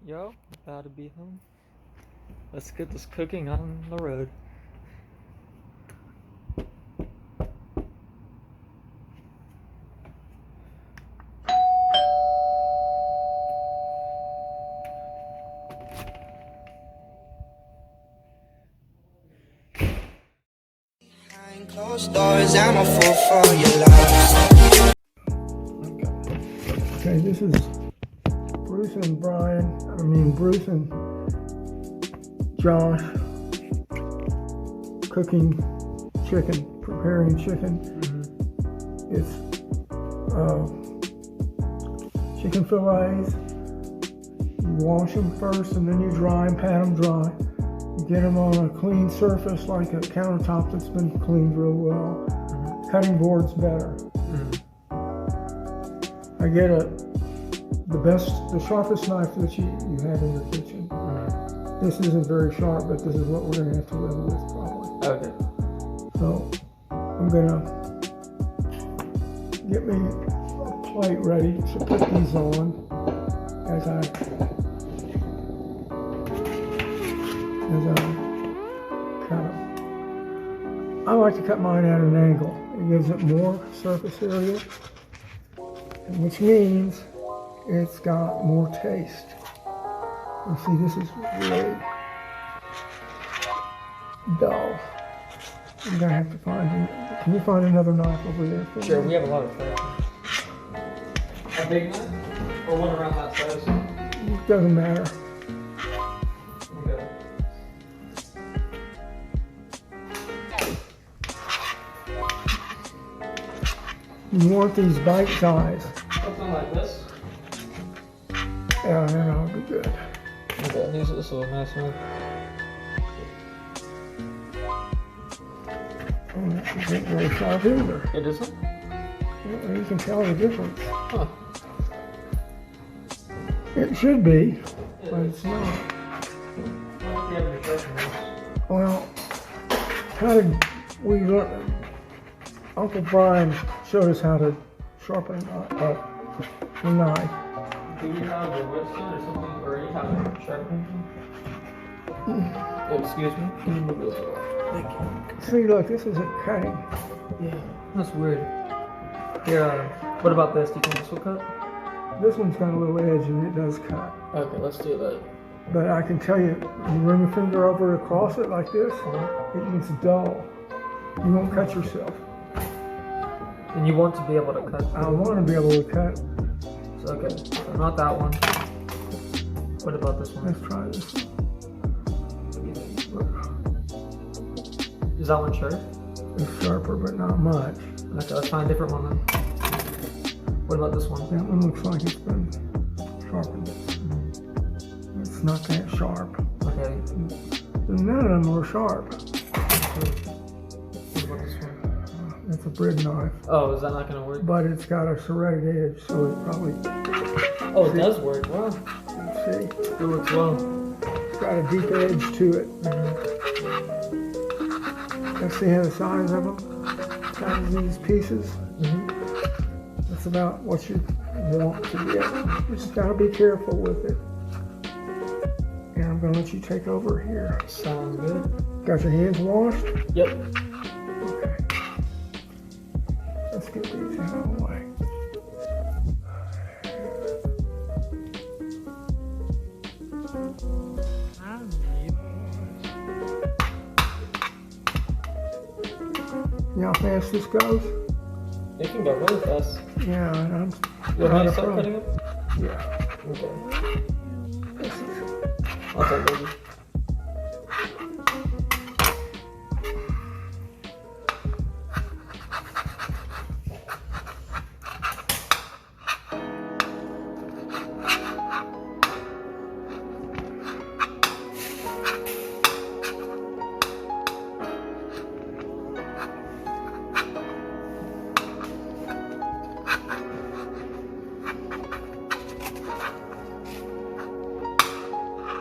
Yo, about to be home. Let's get this cooking on the road. Behind closed doors, I'm a fool for your love. Okay, this is Bruce and Bruce and Josh cooking chicken, preparing chicken. It's chicken fillets. You wash them first and then you dry them, pat them dry. You get them on a clean surface like a countertop that's been cleaned real well. Cutting board's better. I get the sharpest knife that you have in your kitchen. This isn't very sharp, but this is what we're gonna have to live with probably. Okay. So I'm gonna get me a plate ready to put these on as I cut them. I like to cut mine at an angle. It gives it more surface area, which means it's got more taste. You see, this is really dull. I'm gonna have to can you find another knife over there for Sure, me? we have a lot of stuff. A big knife? Or one around that size? It doesn't matter. Okay. You want these bite size. Something like this? Yeah, then I'll be good. Okay, this is a nice one. Oh, that isn't very sharp either. It isn't? You can tell the difference. Huh. It should be, but it's not. Why do you have any questions? Well, how did we learn? Uncle Brian showed us how to sharpen a knife. Do you have a Whetstone or something, or any kind of sharpening tool? Oh, excuse me. Can you move this over? Thank you. See, look, this isn't cutting. Yeah, that's weird. Here, what about this? Do you think this will cut? This one's got a little edge and it does cut. Okay, let's do that. But I can tell you, you run your finger over across it like this, it gets dull. You won't cut yourself. And you want to be able to cut. I want to be able to cut. So, okay, so not that one. What about this one? Let's try this one. Is that one sharp? It's sharper, but not much. Okay, let's find a different one then. What about this one? That one looks like it's been sharpened. It's not that sharp. Okay. None of them are sharp. What about this one? It's a bread knife, Oh, is that not going to work? but it's got a serrated edge, so it probably, Oh, it does work. Wow. see, It works well. it's got a deep edge to it. Let's see how the size of them, size of these pieces. That's about what you want to get. You just gotta be careful with it. And I'm gonna let you take over here. Sounds good. Got your hands washed? Yep. Okay. Let's get these out of the way. You know how fast this goes? It can go really fast. Yeah, I'm You want not me a to start pro. cutting it? Yeah. Okay. This is, I'll take baby.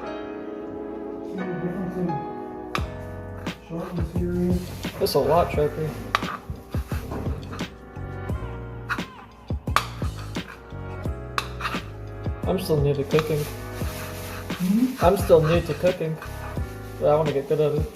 see the difference in sharpness here is? It's a lot sharper. I'm still new to cooking. I'm still new to cooking, but I want to get good at it.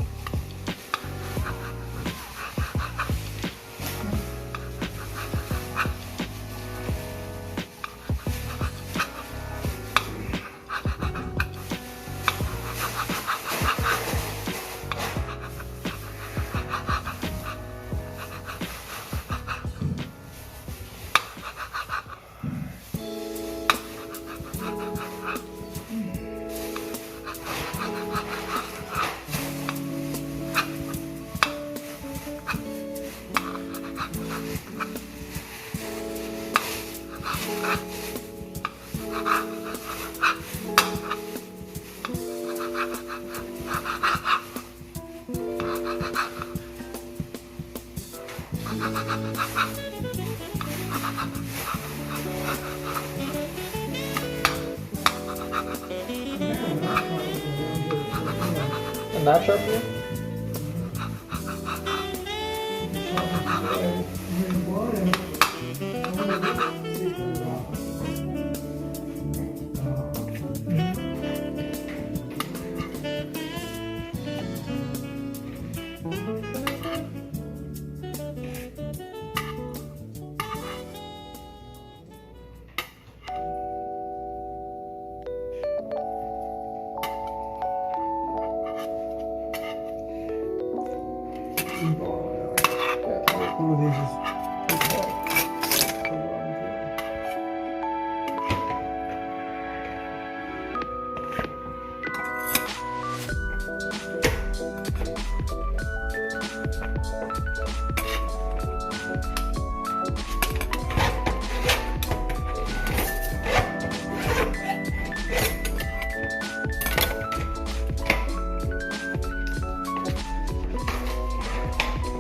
And that sharp here?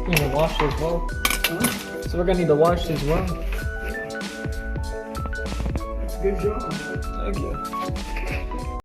You need to wash as well. So we're gonna need to wash as well. That's a good job. Thank you.